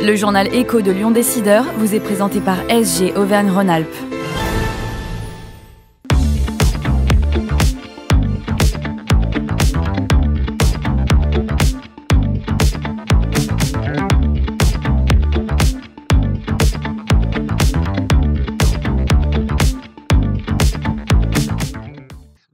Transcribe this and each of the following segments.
Le journal Écho de Lyon Décideur vous est présenté par SG Auvergne-Rhône-Alpes.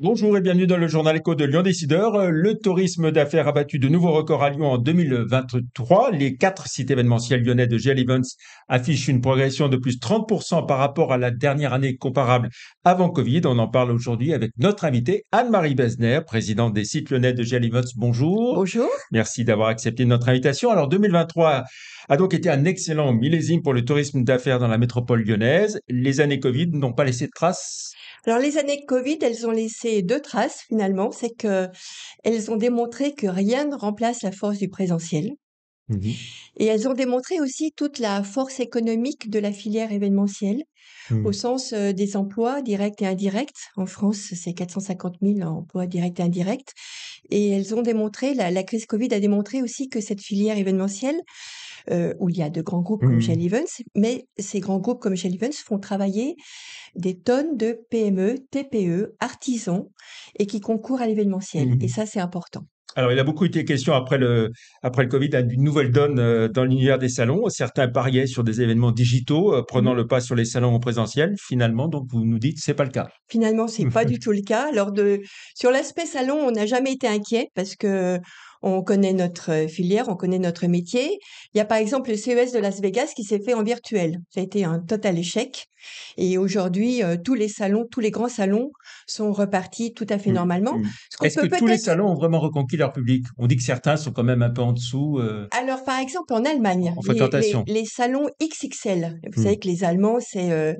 Bonjour et bienvenue dans le journal Écho de Lyon Décideur. Le tourisme d'affaires a battu de nouveaux records à Lyon en 2023. Les 4 sites événementiels lyonnais de GL Events affichent une progression de plus 30% par rapport à la dernière année comparable avant Covid. On en parle aujourd'hui avec notre invitée Anne-Marie Besner, présidente des sites lyonnais de GL Events. Bonjour. Bonjour. Merci d'avoir accepté notre invitation. Alors 2023 a donc été un excellent millésime pour le tourisme d'affaires dans la métropole lyonnaise. Les années Covid n'ont pas laissé de traces. Alors les années Covid, elles ont laissé 2 traces finalement, c'est qu'elles ont démontré que rien ne remplace la force du présentiel. Et elles ont démontré aussi toute la force économique de la filière événementielle, au sens des emplois directs et indirects. En France, c'est 450 000 emplois directs et indirects. Et elles ont démontré, la crise Covid a démontré aussi que cette filière événementielle, où il y a de grands groupes comme GL Events, mais ces grands groupes comme GL Events font travailler des tonnes de PME, TPE, artisans, et qui concourent à l'événementiel. Et ça, c'est important. Alors, il a beaucoup été question après le Covid d'une nouvelle donne dans l'univers des salons. Certains pariaient sur des événements digitaux, prenant le pas sur les salons en présentiel. Finalement, donc, vous nous dites, c'est pas le cas. Finalement, c'est pas du tout le cas. Alors, sur l'aspect salon, on n'a jamais été inquiet parce que on connaît notre filière, on connaît notre métier. Il y a par exemple le CES de Las Vegas qui s'est fait en virtuel. Ça a été un total échec. Et aujourd'hui, tous les salons, tous les grands salons sont repartis tout à fait normalement. Est-ce que tous les salons ont vraiment reconquis leur public? On dit que certains sont quand même un peu en dessous. Alors, par exemple, en Allemagne, en fréquentation. les salons XXL. Vous savez que les Allemands,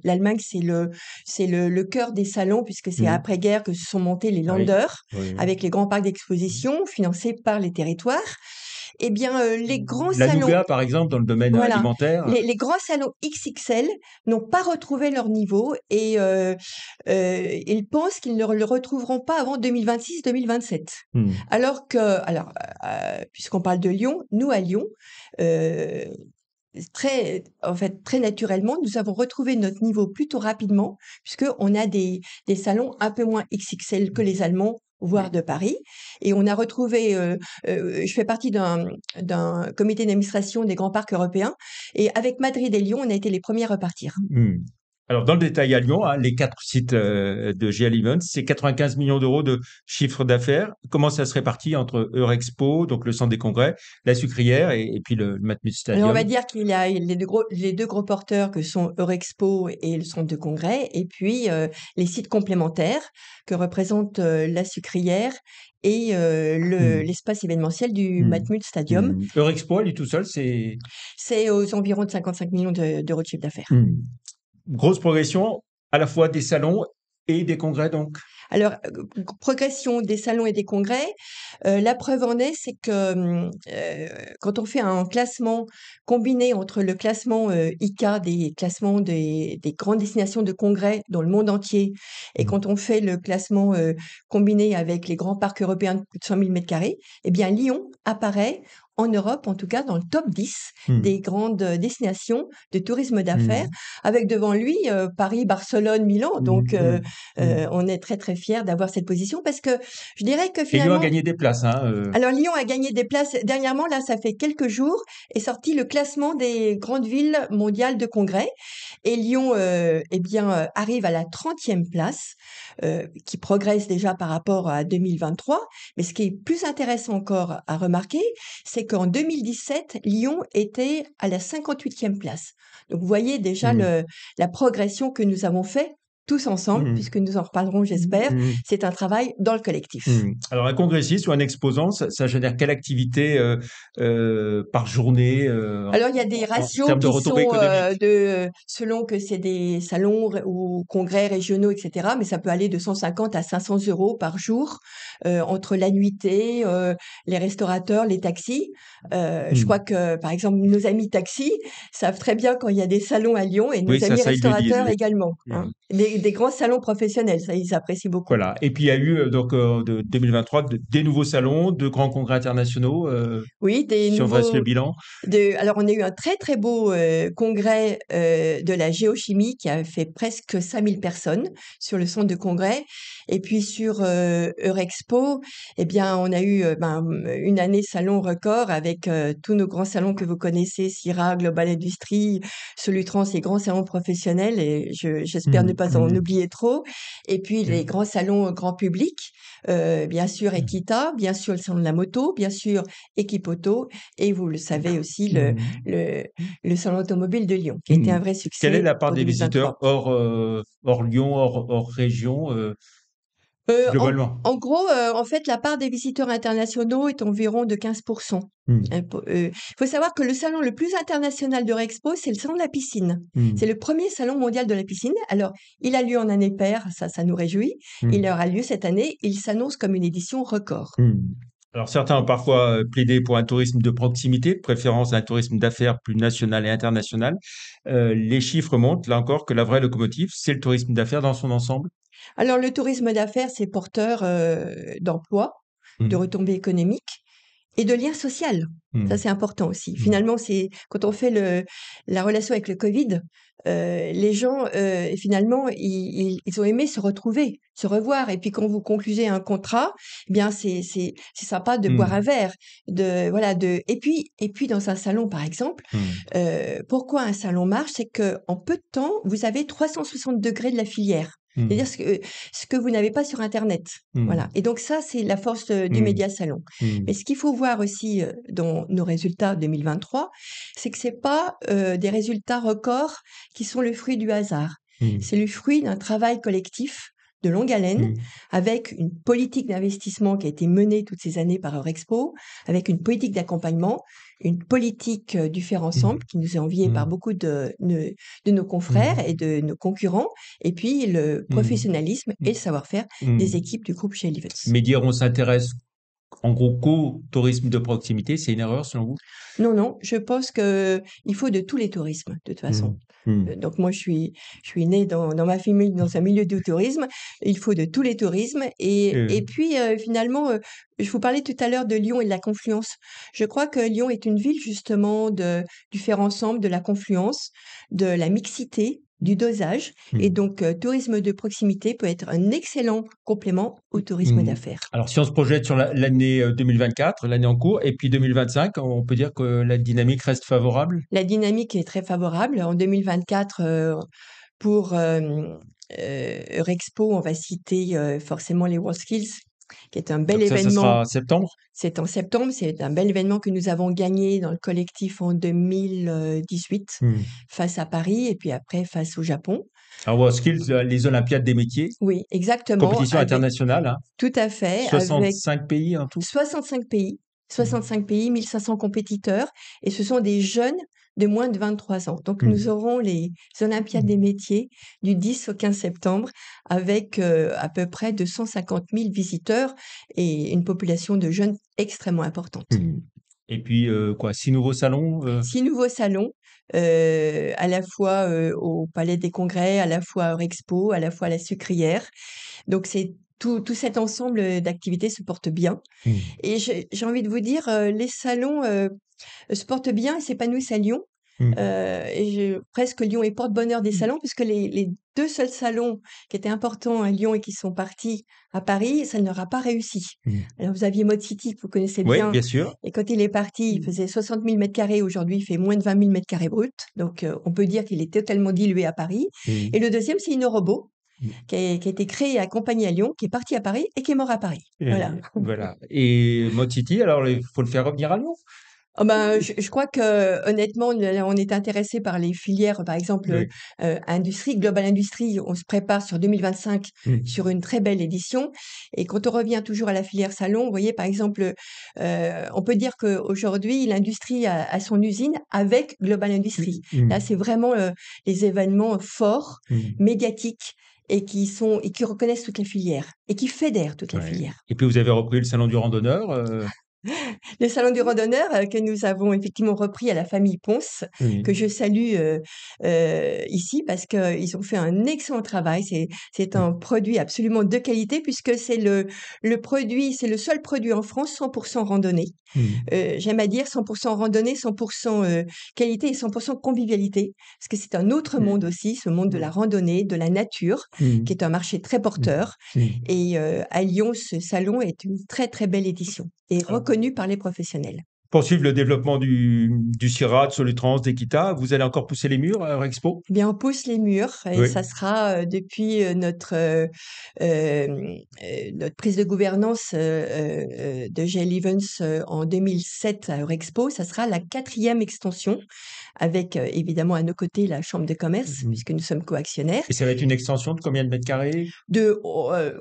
l'Allemagne, c'est le cœur des salons puisque c'est après-guerre que se sont montés les Länder avec les grands parcs d'exposition financés par les territoires. Eh bien, les grands La salons, Nougat, par exemple, dans le domaine alimentaire. les grands salons XXL n'ont pas retrouvé leur niveau et ils pensent qu'ils ne le retrouveront pas avant 2026-2027. Puisqu'on parle de Lyon, nous à Lyon, très naturellement, nous avons retrouvé notre niveau plutôt rapidement puisqu'on a des salons un peu moins XXL que les Allemands, voire de Paris. Et on a retrouvé, je fais partie d'un comité d'administration des grands parcs européens. Et avec Madrid et Lyon, on a été les premiers à repartir. Alors, dans le détail à Lyon, les 4 sites de GL Events, c'est 95 millions d'euros de chiffre d'affaires. Comment ça se répartit entre Eurexpo, donc le centre des congrès, la sucrière et puis le Matmut Stadium? Alors, on va dire qu'il y a les deux gros porteurs que sont Eurexpo et le centre de congrès, et puis les sites complémentaires que représentent la sucrière et l'espace événementiel du Matmut Stadium. Eurexpo, lui tout seul, C'est aux environs de 55 millions d'euros de chiffre d'affaires. Grosse progression, à la fois des salons et des congrès, donc. Alors, progression des salons et des congrès, la preuve en est, c'est que quand on fait un classement combiné entre le classement ICA des classements des grandes destinations de congrès dans le monde entier et quand on fait le classement combiné avec les grands parcs européens de plus de 100 000 m², eh bien Lyon apparaît en Europe, en tout cas dans le top 10 des grandes destinations de tourisme d'affaires, avec devant lui Paris, Barcelone, Milan. Donc, on est très, très fiers d'avoir cette position parce que je dirais que finalement... Et Lyon a gagné des places. Alors, Lyon a gagné des places. Dernièrement, là, ça fait quelques jours, est sorti le classement des grandes villes mondiales de congrès. Et Lyon, arrive à la 30e place, qui progresse déjà par rapport à 2023. Mais ce qui est plus intéressant encore à remarquer, c'est qu'en 2017, Lyon était à la 58e place. Donc, vous voyez déjà la progression que nous avons fait tous ensemble, puisque nous en reparlerons, j'espère. C'est un travail dans le collectif. Alors, un congressiste ou un exposant, ça génère quelle activité par journée Alors, il y a des ratios qui sont selon que c'est des salons ou congrès régionaux, etc. Mais ça peut aller de 150 à 500 euros par jour entre la nuitée, les restaurateurs, les taxis. Je crois que, par exemple, nos amis taxis savent très bien quand il y a des salons à Lyon et nos amis restaurateurs également. des grands salons professionnels, ça, ils apprécient beaucoup. Voilà. Et puis, il y a eu, donc, de 2023, des nouveaux salons, de grands congrès internationaux, Oui, des si on dresse le nouveaux. bilan. Alors, on a eu un très très beau congrès de la géochimie qui a fait presque 5000 personnes sur le centre de congrès. Et puis sur Eurexpo, eh bien, on a eu une année salon record avec tous nos grands salons que vous connaissez, CIRA, Global Industries, Solutrans, les grands salons professionnels. Et j'espère ne pas en oublier trop. Et puis les grands salons grand public, bien sûr Equita, bien sûr le salon de la moto, bien sûr Equipoto, et vous le savez aussi, le salon automobile de Lyon, qui a été un vrai succès. Quelle est la part pour des 2023. visiteurs hors Lyon, hors région, globalement? En gros, en fait, la part des visiteurs internationaux est environ de 15%. Il faut savoir que le salon le plus international d'Eurexpo, c'est le salon de la piscine. C'est le premier salon mondial de la piscine. Alors, il a lieu en année paire, ça nous réjouit. Il aura lieu cette année. Il s'annonce comme une édition record. Alors, certains ont parfois plaidé pour un tourisme de proximité, de préférence un tourisme d'affaires plus national et international. Les chiffres montrent, là encore, que la vraie locomotive, c'est le tourisme d'affaires dans son ensemble. Alors, le tourisme d'affaires, c'est porteur d'emplois, de retombées économiques et de liens sociaux. Ça, c'est important aussi. Finalement, c'est quand on fait la relation avec le Covid, les gens, finalement, ils ont aimé se retrouver, se revoir. Et puis, quand vous conclusez un contrat, eh bien, c'est sympa de boire un verre, et puis dans un salon, par exemple, pourquoi un salon marche, c'est que en peu de temps, vous avez 360 degrés de la filière. C'est-à-dire ce que vous n'avez pas sur Internet. Voilà. Et donc ça, c'est la force du média salon. Mais ce qu'il faut voir aussi dans nos résultats 2023, c'est que c'est pas des résultats records qui sont le fruit du hasard. C'est le fruit d'un travail collectif de longue haleine, avec une politique d'investissement qui a été menée toutes ces années par Eurexpo, avec une politique d'accompagnement, une politique du faire ensemble qui nous est enviée par beaucoup de nos confrères et de nos concurrents, et puis le professionnalisme et le savoir-faire des équipes du groupe Chez Evans. Mais dire on s'intéresse en gros qu'au tourisme de proximité, c'est une erreur selon vous? Non, je pense que il faut de tous les tourismes, de toute façon. Donc moi, je suis née dans ma famille, dans un milieu du tourisme. Il faut de tous les tourismes. Et puis, finalement, je vous parlais tout à l'heure de Lyon et de la confluence. Je crois que Lyon est une ville, justement, du faire ensemble, de la confluence, de la mixité, du dosage. Et donc, tourisme de proximité peut être un excellent complément au tourisme d'affaires. Alors, si on se projette sur l'année 2024, l'année en cours, et puis 2025, on peut dire que la dynamique reste favorable? La dynamique est très favorable. En 2024, pour Eurexpo, on va citer forcément les WorldSkills, qui est un bel Donc ça événement. sera en septembre? C'est en septembre, c'est un bel événement que nous avons gagné dans le collectif en 2018 face à Paris et puis après face au Japon. Alors, WorldSkills, les Olympiades des métiers, Oui, exactement. compétition internationale, hein. Tout à fait. 65 pays en tout. 65 pays. 65 pays, 1500 compétiteurs, et ce sont des jeunes de moins de 23 ans. Donc, nous aurons les Olympiades des métiers du 10 au 15 septembre avec à peu près 250 000 visiteurs et une population de jeunes extrêmement importante. Et puis, 6 nouveaux salons 6 nouveaux salons, à la fois au Palais des Congrès, à la fois à Eurexpo, à la fois à la Sucrière. Donc, c'est tout cet ensemble d'activités se porte bien. Et j'ai envie de vous dire, les salons se portent bien et s'épanouissent à Lyon. Presque Lyon est porte-bonheur des salons, puisque les 2 seuls salons qui étaient importants à Lyon et qui sont partis à Paris, ça n'aura pas réussi. Alors, vous aviez Mode City, que vous connaissez Oui, bien. bien sûr. Et quand il est parti, il faisait 60 000 m². Aujourd'hui, il fait moins de 20 000 m² bruts. Donc, on peut dire qu'il est totalement dilué à Paris. Et le deuxième, c'est InnoRobot, qui a été créé et accompagné à Lyon, qui est parti à Paris et qui est mort à Paris. Voilà. Et Mode City, alors, il faut le faire revenir à Lyon? Oh ben, je crois que honnêtement, on est intéressé par les filières, par exemple, industrie, Global Industries. On se prépare sur 2025 sur une très belle édition. Et quand on revient toujours à la filière salon, vous voyez, par exemple, on peut dire qu'aujourd'hui, l'industrie a son usine avec Global Industries. Là, c'est vraiment les événements forts, médiatiques, et qui reconnaissent toute la filière et qui fédèrent toute la filière. Et puis, vous avez repris le salon du randonneur Le salon du randonneur que nous avons effectivement repris à la famille Ponce, que je salue ici parce qu'ils ont fait un excellent travail. C'est un produit absolument de qualité puisque c'est c'est le seul produit en France 100% randonnée. J'aime à dire 100% randonnée, 100% qualité et 100% convivialité, parce que c'est un autre monde aussi, ce monde de la randonnée, de la nature, qui est un marché très porteur. Et à Lyon, ce salon est une très très belle édition et reconnu par les professionnels. Poursuivre le développement du CIRA, de Solutrans, d'Equita, vous allez encore pousser les murs à Eurexpo? Eh bien, on pousse les murs et ça sera depuis notre prise de gouvernance de GL Events en 2007 à Eurexpo. Ça sera la 4e extension avec évidemment à nos côtés la Chambre de commerce puisque nous sommes coactionnaires. Et ça va être une extension de combien de mètres carrés?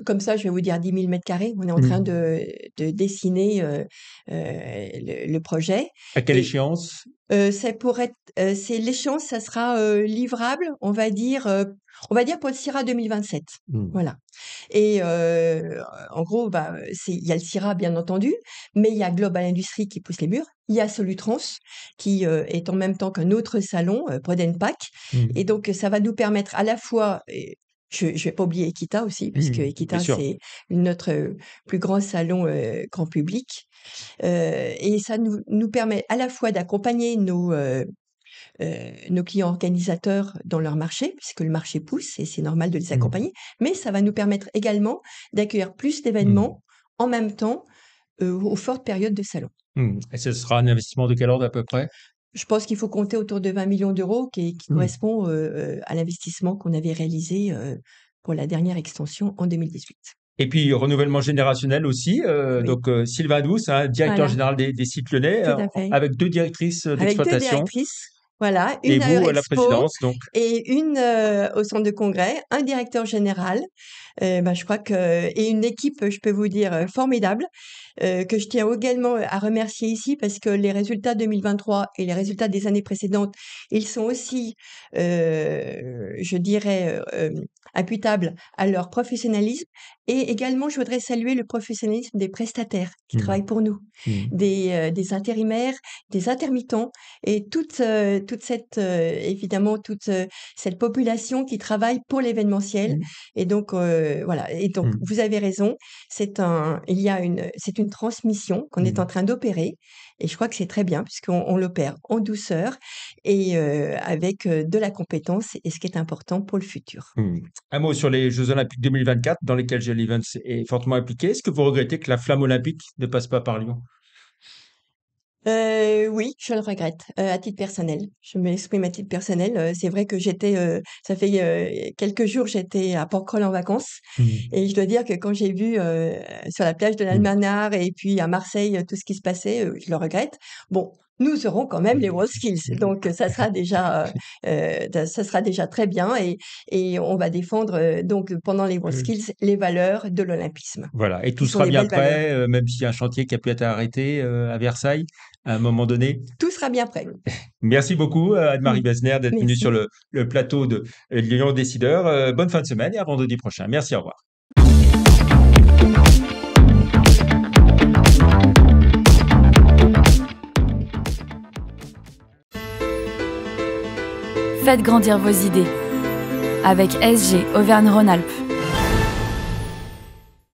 Comme ça, je vais vous dire 10 000 mètres carrés. On est en train de dessiner le projet. À quelle échéance? C'est l'échéance, ça sera livrable, on va dire pour le CIRA 2027. Voilà. Et en gros, il y a le CIRA bien entendu, mais il y a Global Industries qui pousse les murs. Il y a Solutrans qui est en même temps qu'un autre salon, Prodenpac. Et donc ça va nous permettre à la fois je vais pas oublier Equita aussi, parce que Equita, c'est notre plus grand salon grand public. Et ça nous permet à la fois d'accompagner nos clients organisateurs dans leur marché, puisque le marché pousse et c'est normal de les accompagner, mais ça va nous permettre également d'accueillir plus d'événements en même temps aux fortes périodes de salon. Et ce sera un investissement de quel ordre à peu près? Je pense qu'il faut compter autour de 20 millions d'euros qui correspond à l'investissement qu'on avait réalisé pour la dernière extension en 2018. Et puis, renouvellement générationnel aussi. Donc, Sylvain Douce, directeur général des sites lyonnais, avec 2 directrices d'exploitation. Avec 2 directrices. Voilà, une à Eurexpo la présidence, donc. Et une au centre de congrès, un directeur général. Je crois et une équipe, je peux vous dire, formidable, que je tiens également à remercier ici parce que les résultats 2023 et les résultats des années précédentes, ils sont aussi, je dirais, imputables à leur professionnalisme. Et également, je voudrais saluer le professionnalisme des prestataires qui travaillent pour nous, des intérimaires, des intermittents et toute cette population qui travaille pour l'événementiel. Et donc voilà. Et donc vous avez raison. C'est une transmission qu'on est en train d'opérer. Et je crois que c'est très bien puisqu'on l'opère en douceur et avec de la compétence et ce qui est important pour le futur. Un mot sur les Jeux Olympiques 2024 dans lesquels GL Events est fortement impliqué. Est-ce que vous regrettez que la flamme olympique ne passe pas par Lyon? Oui, je le regrette, à titre personnel. Je m'exprime à titre personnel. C'est vrai que ça fait quelques jours, j'étais à Porquerolles en vacances. Et je dois dire que quand j'ai vu sur la plage de l'Almanach et puis à Marseille tout ce qui se passait, je le regrette. Bon, nous aurons quand même les WorldSkills, donc ça sera déjà très bien et on va défendre donc pendant les WorldSkills les valeurs de l'olympisme. Voilà, et tout sera bien prêt, même s'il y a un chantier qui a pu être arrêté à Versailles à un moment donné. Tout sera bien prêt. Merci beaucoup Anne-Marie Besner d'être venue sur le plateau de Lyon Décideur. Bonne fin de semaine et à vendredi prochain. Merci, au revoir. Faites grandir vos idées avec SG Auvergne-Rhône-Alpes.